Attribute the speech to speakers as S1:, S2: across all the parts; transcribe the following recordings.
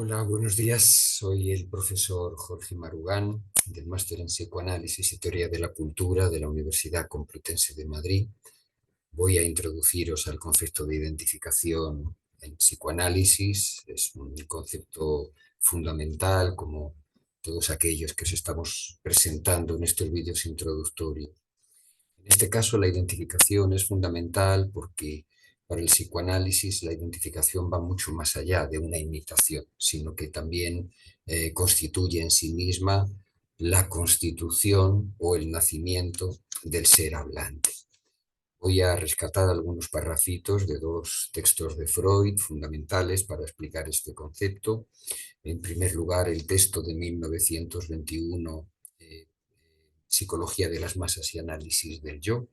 S1: Hola, buenos días. Soy el profesor Jorge Marugán del Máster en Psicoanálisis y Teoría de la Cultura de la Universidad Complutense de Madrid. Voy a introduciros al concepto de identificación en psicoanálisis. Es un concepto fundamental, como todos aquellos que os estamos presentando en estos vídeos introductorios. En este caso, la identificación es fundamental porque para el psicoanálisis la identificación va mucho más allá de una imitación, sino que también constituye en sí misma la constitución o el nacimiento del ser hablante. Voy a rescatar algunos parrafitos de dos textos de Freud fundamentales para explicar este concepto. En primer lugar, el texto de 1921, Psicología de las masas y análisis del yo.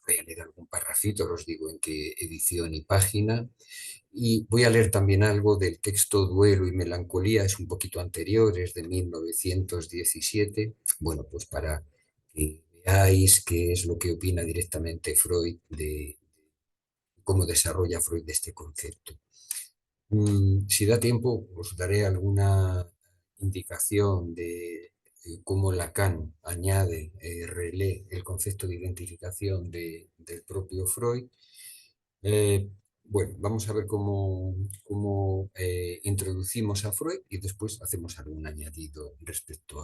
S1: Voy a leer algún parrafito, os digo en qué edición y página. Y voy a leer también algo del texto Duelo y Melancolía, es un poquito anterior, es de 1917. Bueno, pues para que veáis qué es lo que opina directamente Freud de cómo desarrolla Freud este concepto. Si da tiempo, os daré alguna indicación de cómo Lacan añade, relee el concepto de identificación del propio Freud. Eh, bueno, vamos a ver cómo introducimos a Freud y después hacemos algún añadido respecto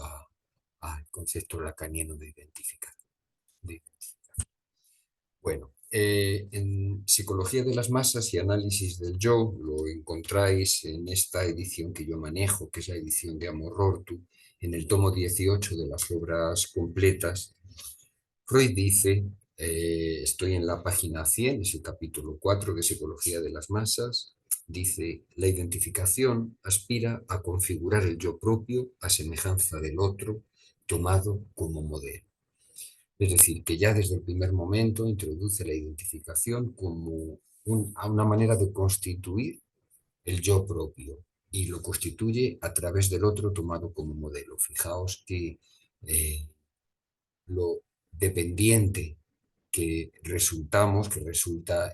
S1: al concepto lacaniano de identificación. Bueno, en Psicología de las masas y análisis del yo lo encontráis en esta edición que yo manejo, que es la edición de Amorortu, en el tomo 18 de las obras completas. Freud dice, estoy en la página 100, es el capítulo 4 de Psicología de las masas, dice, la identificación aspira a configurar el yo propio a semejanza del otro, tomado como modelo. Es decir, que ya desde el primer momento introduce la identificación como una manera de constituir el yo propio y lo constituye a través del otro tomado como modelo. Fijaos que lo dependiente que resulta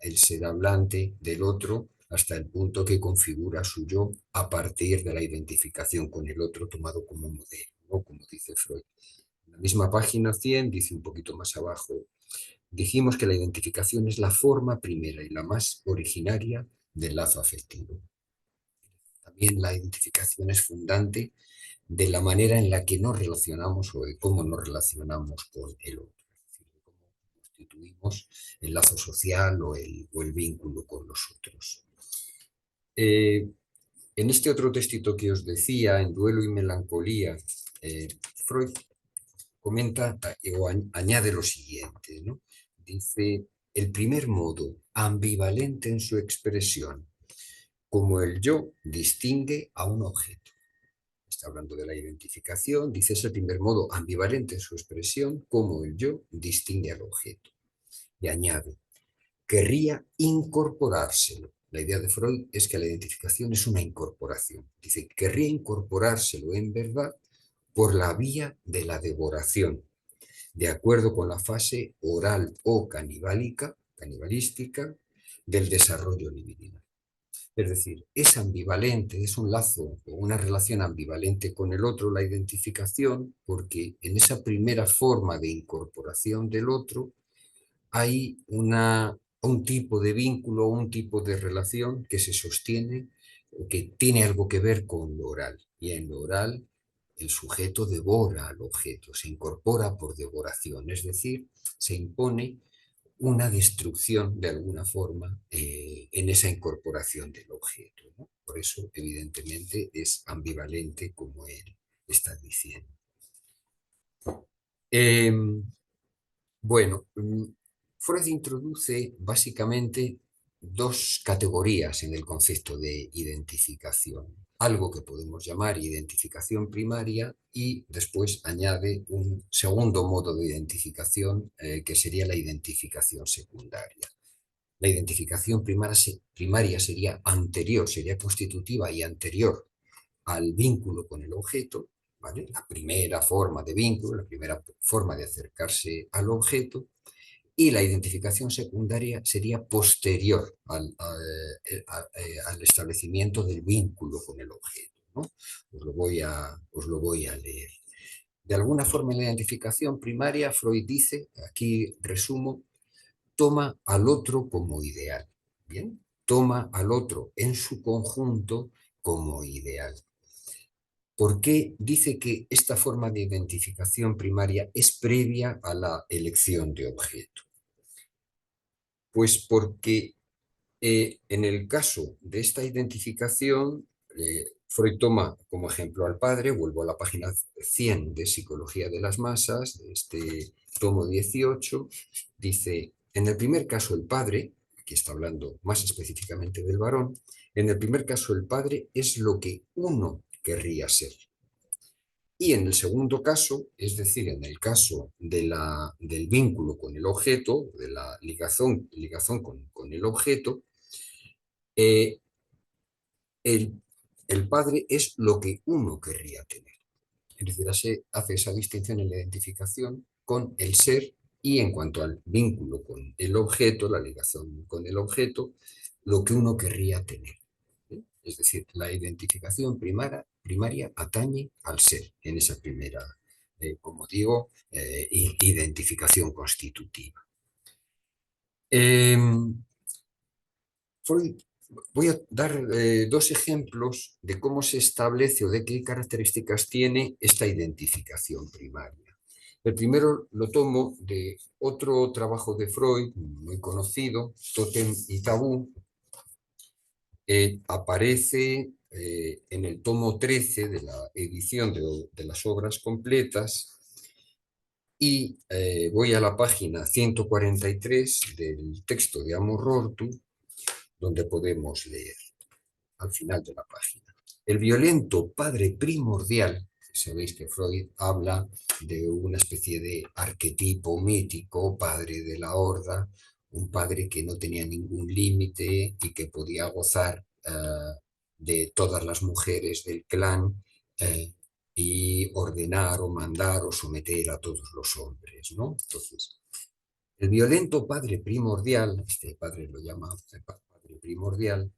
S1: el ser hablante del otro hasta el punto que configura su yo a partir de la identificación con el otro tomado como modelo, ¿no? Como dice Freud. En la misma página 100 dice un poquito más abajo, dijimos que la identificación es la forma primera y la más originaria del lazo afectivo. También la identificación es fundante de la manera en la que nos relacionamos o de cómo nos relacionamos con el otro, es decir, de cómo constituimos el lazo social o el vínculo con los otros. En este otro textito que os decía, en Duelo y Melancolía, Freud comenta o añade lo siguiente, ¿no? Dice, el primer modo, ambivalente en su expresión, como el yo distingue a un objeto. Está hablando de la identificación, dice, es el primer modo ambivalente en su expresión, como el yo distingue al objeto. Y añade, querría incorporárselo. La idea de Freud es que la identificación es una incorporación. Dice, querría incorporárselo en verdad por la vía de la devoración, de acuerdo con la fase oral o canibalística del desarrollo libidinal. Es decir, es ambivalente, es un lazo o una relación ambivalente con el otro, la identificación, porque en esa primera forma de incorporación del otro hay un tipo de vínculo, un tipo de relación que se sostiene, que tiene algo que ver con lo oral. Y en lo oral el sujeto devora al objeto, se incorpora por devoración, es decir, se impone una destrucción de alguna forma en esa incorporación del objeto, ¿no? Por eso, evidentemente, es ambivalente como él está diciendo. Eh, bueno, Freud introduce básicamente dos categorías en el concepto de identificación. Algo que podemos llamar identificación primaria y después añade un segundo modo de identificación que sería la identificación secundaria. La identificación primaria sería anterior, sería constitutiva y anterior al vínculo con el objeto, ¿vale? La primera forma de vínculo, la primera forma de acercarse al objeto, y la identificación secundaria sería posterior al establecimiento del vínculo con el objeto, ¿no? Os lo voy a leer. De alguna forma, en la identificación primaria, Freud dice, aquí resumo, toma al otro como ideal. ¿Bien? Toma al otro en su conjunto como ideal. ¿Por qué dice que esta forma de identificación primaria es previa a la elección de objeto? Pues porque en el caso de esta identificación, Freud toma como ejemplo al padre, vuelvo a la página 100 de Psicología de las Masas, de este tomo 18, dice, en el primer caso el padre, aquí está hablando más específicamente del varón, en el primer caso el padre es lo que uno querría ser. Y en el segundo caso, es decir, en el caso del vínculo con el objeto, de la ligación con el objeto, eh, el, el padre es lo que uno querría tener. Es decir, hace esa distinción en la identificación con el ser y en cuanto al vínculo con el objeto, la ligación con el objeto, lo que uno querría tener. Es decir, la identificación primaria atañe al ser en esa primera, como digo, identificación constitutiva. Eh, Freud, voy a dar dos ejemplos de cómo se establece o de qué características tiene esta identificación primaria. El primero lo tomo de otro trabajo de Freud, muy conocido, Tótem y Tabú. Aparece en el tomo 13 de la edición de las obras completas y voy a la página 143 del texto de Amos Rorty, donde podemos leer al final de la página. El violento padre primordial, sabéis que Freud habla de una especie de arquetipo mítico, padre de la horda, un padre que no tenía ningún límite y que podía gozar de todas las mujeres del clan y ordenar o mandar o someter a todos los hombres, ¿no? Entonces, el violento padre primordial, este padre lo llama padre primordial,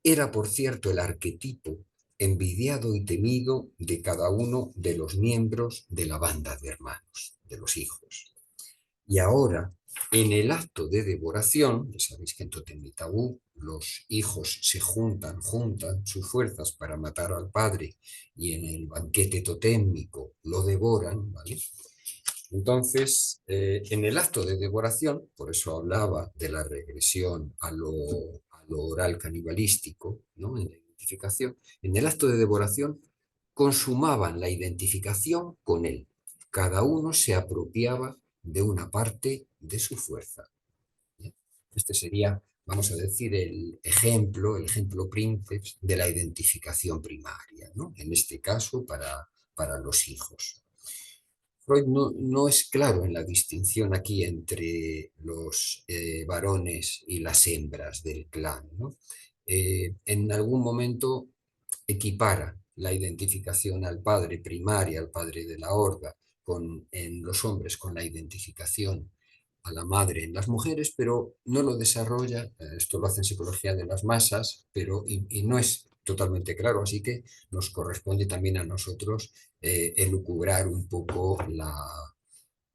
S1: era por cierto el arquetipo envidiado y temido de cada uno de los miembros de la banda de hermanos, de los hijos. Y ahora, en el acto de devoración, ya sabéis que en Tótem y Tabú los hijos se juntan sus fuerzas para matar al padre y en el banquete totémico lo devoran, ¿vale? Entonces, en el acto de devoración, por eso hablaba de la regresión a lo oral canibalístico, ¿no? En la identificación, en el acto de devoración consumaban la identificación con él. Cada uno se apropiaba de una parte de su fuerza. ¿Bien? Este sería, vamos a decir, el ejemplo princeps de la identificación primaria, ¿no? En este caso, para los hijos. Freud no es claro en la distinción aquí entre los varones y las hembras del clan, ¿no? En algún momento equipara la identificación al padre primaria, al padre de la horda, en los hombres con la identificación a la madre en las mujeres, pero no lo desarrolla, esto lo hace en Psicología de las Masas, y no es totalmente claro, así que nos corresponde también a nosotros elucubrar un poco la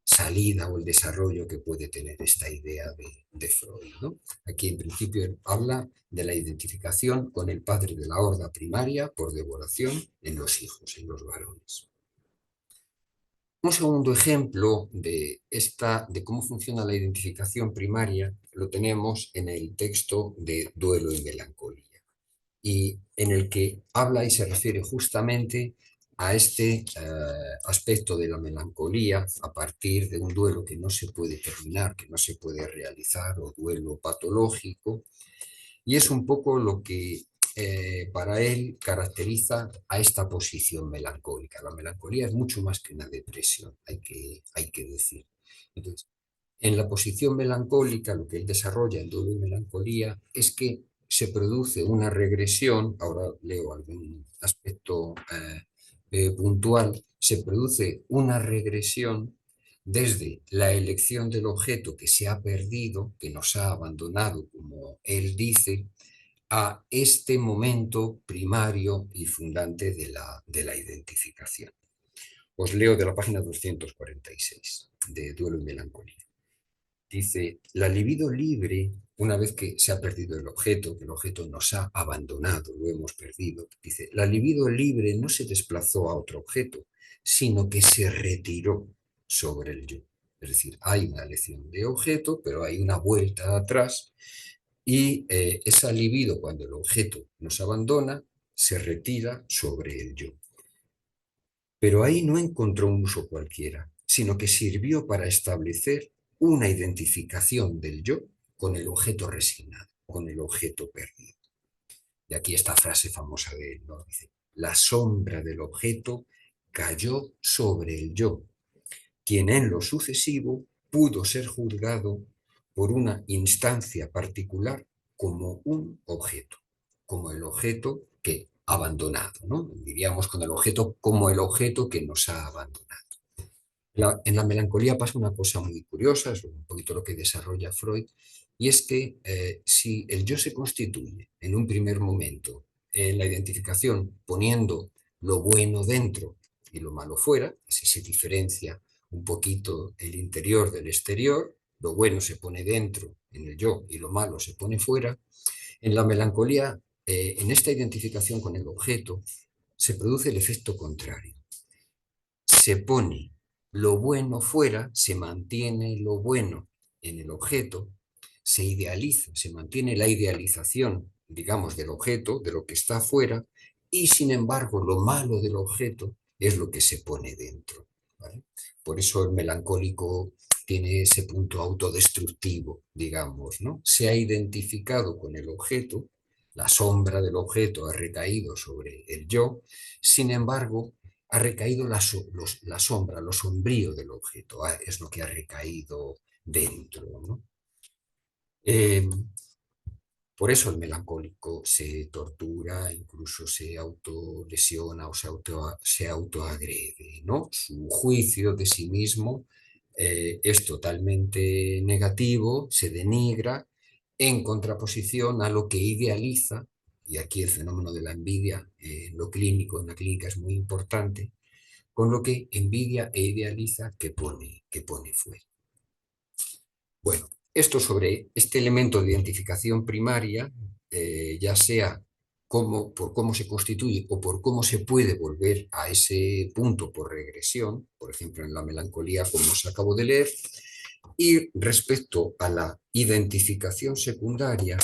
S1: salida o el desarrollo que puede tener esta idea de Freud, ¿no? Aquí en principio habla de la identificación con el padre de la horda primaria por devoración en los hijos, en los varones. Un segundo ejemplo de cómo funciona la identificación primaria lo tenemos en el texto de Duelo y Melancolía, y en el que habla y se refiere justamente a este aspecto de la melancolía a partir de un duelo que no se puede terminar, que no se puede realizar, o duelo patológico, y es un poco lo que para él caracteriza a esta posición melancólica. La melancolía es mucho más que una depresión, hay que decir. Entonces, en la posición melancólica, lo que él desarrolla en Duelo y Melancolía es que se produce una regresión, ahora leo algún aspecto puntual, se produce una regresión desde la elección del objeto que se ha perdido, que nos ha abandonado, como él dice, a este momento primario y fundante de la identificación. Os leo de la página 246 de Duelo y Melancolía. Dice, la libido libre, una vez que se ha perdido el objeto, que el objeto nos ha abandonado, lo hemos perdido, dice, la libido libre no se desplazó a otro objeto, sino que se retiró sobre el yo. Es decir, hay una elección de objeto, pero hay una vuelta atrás y esa libido, cuando el objeto nos abandona, se retira sobre el yo. Pero ahí no encontró un uso cualquiera, sino que sirvió para establecer una identificación del yo con el objeto resignado, con el objeto perdido. Y aquí esta frase famosa de él, ¿no? Dice, la sombra del objeto cayó sobre el yo, quien en lo sucesivo pudo ser juzgado por una instancia particular como un objeto, como el objeto que abandonado, ¿no? Diríamos con el objeto como el objeto que nos ha abandonado. En la melancolía pasa una cosa muy curiosa, es un poquito lo que desarrolla Freud, y es que si el yo se constituye en un primer momento en la identificación poniendo lo bueno dentro y lo malo fuera, así se diferencia un poquito el interior del exterior, lo bueno se pone dentro en el yo y lo malo se pone fuera, en la melancolía, en esta identificación con el objeto, se produce el efecto contrario. Se pone lo bueno fuera, se mantiene lo bueno en el objeto, se idealiza, se mantiene la idealización, digamos, del objeto, de lo que está fuera, y sin embargo lo malo del objeto es lo que se pone dentro, ¿vale? Por eso el melancólico tiene ese punto autodestructivo, digamos, ¿no? Se ha identificado con el objeto, la sombra del objeto ha recaído sobre el yo, sin embargo, ha recaído la sombra, lo sombrío del objeto, es lo que ha recaído dentro, ¿no? Eh, por eso el melancólico se tortura, incluso se autolesiona o se autoagrede, ¿no? Su juicio de sí mismo es totalmente negativo, se denigra en contraposición a lo que idealiza, y aquí el fenómeno de la envidia en lo clínico, en la clínica es muy importante, con lo que envidia e idealiza que pone fuera. Bueno, esto sobre este elemento de identificación primaria, ya sea por cómo se constituye o por cómo se puede volver a ese punto por regresión, por ejemplo en la melancolía como os acabo de leer, y respecto a la identificación secundaria,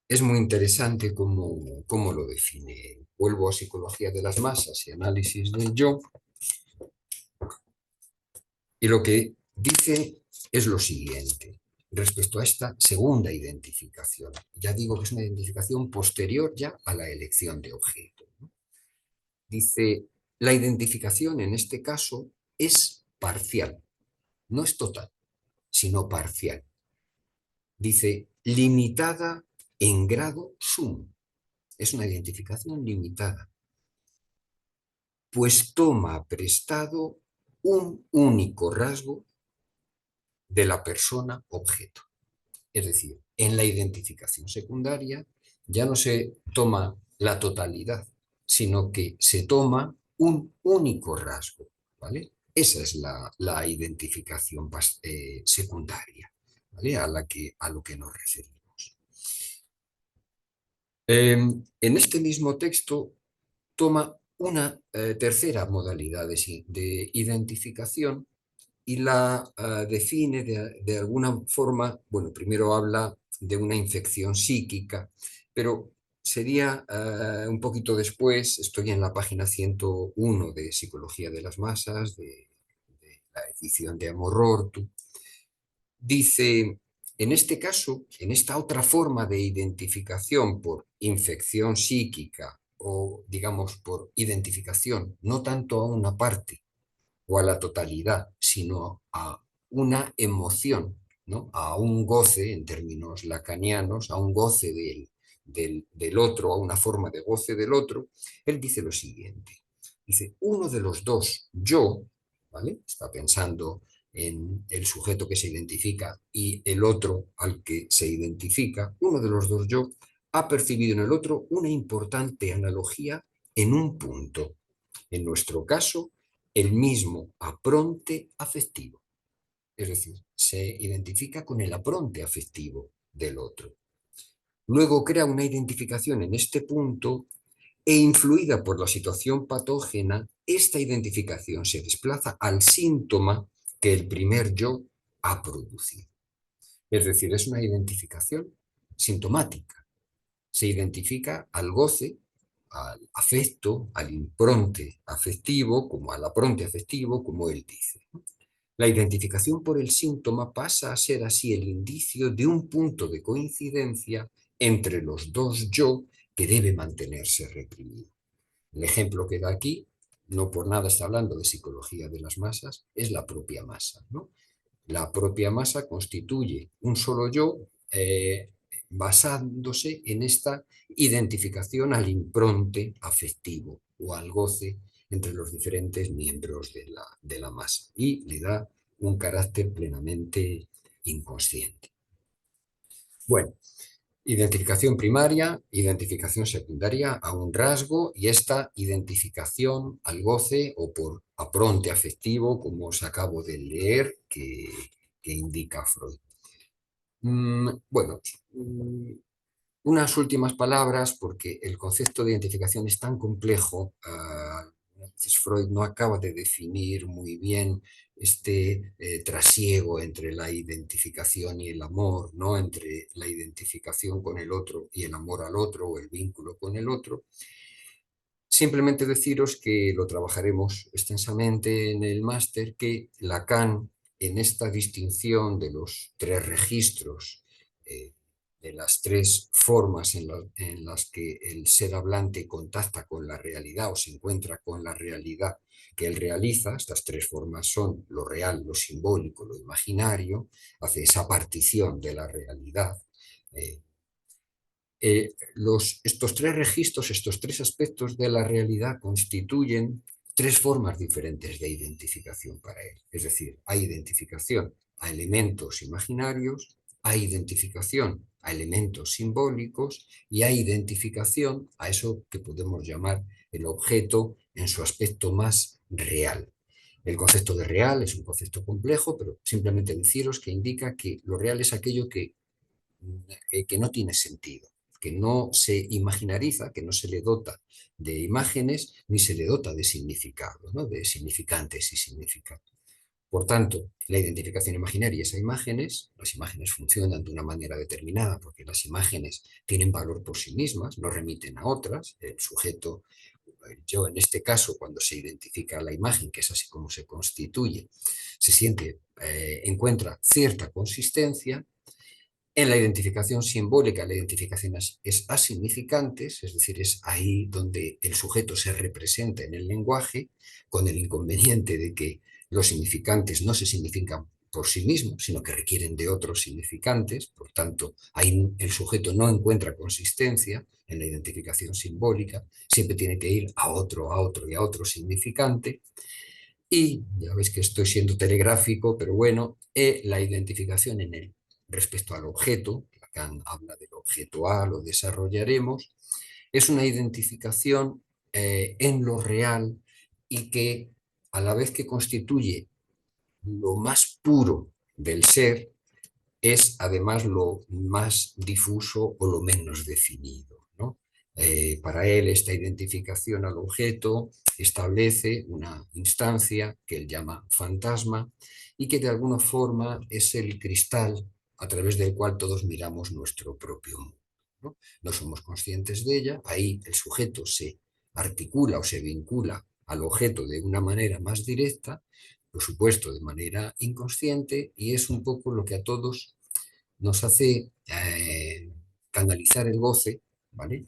S1: es muy interesante cómo lo define. Vuelvo a Psicología de las Masas y Análisis del Yo, y lo que dice es lo siguiente respecto a esta segunda identificación. Ya digo que es una identificación posterior ya a la elección de objeto. Dice, la identificación en este caso es parcial, no es total, sino parcial. Dice, limitada en grado sumo. Es una identificación limitada, pues toma prestado un único rasgo de la persona objeto. Es decir, en la identificación secundaria ya no se toma la totalidad, sino que se toma un único rasgo, ¿vale? Esa es la identificación secundaria, ¿vale? A lo que nos referimos. En este mismo texto toma una tercera modalidad de identificación y la define de alguna forma, bueno, primero habla de una infección psíquica, pero sería un poquito después, estoy en la página 101 de Psicología de las Masas, de la edición de Amor Ortu, dice, en este caso, en esta otra forma de identificación por infección psíquica o, digamos, por identificación, no tanto a una parte, o a la totalidad, sino a una emoción, ¿no? A un goce, en términos lacanianos, a un goce del otro, a una forma de goce del otro, él dice lo siguiente. Dice, uno de los dos yo ¿vale? Está pensando en el sujeto que se identifica y el otro al que se identifica. Uno de los dos yo ha percibido en el otro una importante analogía en un punto. En nuestro caso, el mismo apronte afectivo. Es decir, se identifica con el apronte afectivo del otro. Luego crea una identificación en este punto e influida por la situación patógena, esta identificación se desplaza al síntoma que el primer yo ha producido. Es decir, es una identificación sintomática. Se identifica al goce, al afecto, al impronte afectivo, como al apronte afectivo, como él dice. La identificación por el síntoma pasa a ser así el indicio de un punto de coincidencia entre los dos yo que debe mantenerse reprimido. El ejemplo que da aquí, no por nada está hablando de psicología de las masas, es la propia masa, ¿no? La propia masa constituye un solo yo basándose en esta identificación al impronte afectivo o al goce entre los diferentes miembros de la masa y le da un carácter plenamente inconsciente. Bueno, identificación primaria, identificación secundaria a un rasgo y esta identificación al goce o por apronte afectivo, como os acabo de leer, que indica Freud. Bueno, unas últimas palabras, porque el concepto de identificación es tan complejo. Freud no acaba de definir muy bien este trasiego entre la identificación y el amor, ¿no? Entre la identificación con el otro y el amor al otro o el vínculo con el otro. Simplemente deciros que lo trabajaremos extensamente en el máster, que Lacan, en esta distinción de los tres registros, de las tres formas en las que el ser hablante contacta con la realidad o se encuentra con la realidad que él realiza, estas tres formas son lo real, lo simbólico, lo imaginario, hace esa partición de la realidad. eh, estos tres registros, estos tres aspectos de la realidad constituyen tres formas diferentes de identificación para él. Es decir, hay identificación a elementos imaginarios, hay identificación a elementos simbólicos y hay identificación a eso que podemos llamar el objeto en su aspecto más real. El concepto de real es un concepto complejo, pero simplemente deciros que indica que lo real es aquello que no tiene sentido, que no se imaginariza, que no se le dota de imágenes ni se le dota de significado, ¿no? De significantes y significados. Por tanto, la identificación imaginaria es a imágenes, las imágenes funcionan de una manera determinada porque las imágenes tienen valor por sí mismas, no remiten a otras, el sujeto, yo en este caso, cuando se identifica la imagen, que es así como se constituye, se siente, encuentra cierta consistencia. En la identificación simbólica, la identificación es a significantes, es decir, es ahí donde el sujeto se representa en el lenguaje, con el inconveniente de que los significantes no se significan por sí mismos, sino que requieren de otros significantes, por tanto, ahí el sujeto no encuentra consistencia en la identificación simbólica, siempre tiene que ir a otro y a otro significante. Y ya veis que estoy siendo telegráfico, pero bueno, la identificación en él respecto al objeto, Lacan habla del objeto A, lo desarrollaremos, es una identificación en lo real y que a la vez que constituye lo más puro del ser, es además lo más difuso o lo menos definido, ¿no? Para él esta identificación al objeto establece una instancia que él llama fantasma y que de alguna forma es el cristal a través del cual todos miramos nuestro propio mundo, ¿no? No somos conscientes de ella, ahí el sujeto se articula o se vincula al objeto de una manera más directa, por supuesto de manera inconsciente, y es un poco lo que a todos nos hace canalizar el goce, ¿vale?,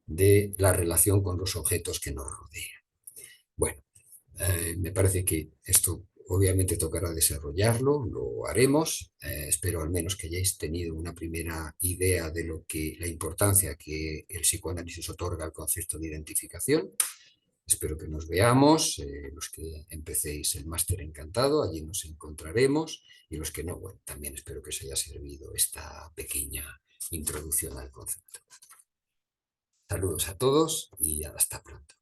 S1: de la relación con los objetos que nos rodean. Bueno, me parece que esto obviamente tocará desarrollarlo, lo haremos. Espero al menos que hayáis tenido una primera idea de lo que la importancia que el psicoanálisis otorga al concepto de identificación. Espero que nos veamos, los que empecéis el máster encantado, allí nos encontraremos, y los que no, bueno, también espero que os haya servido esta pequeña introducción al concepto. Saludos a todos y hasta pronto.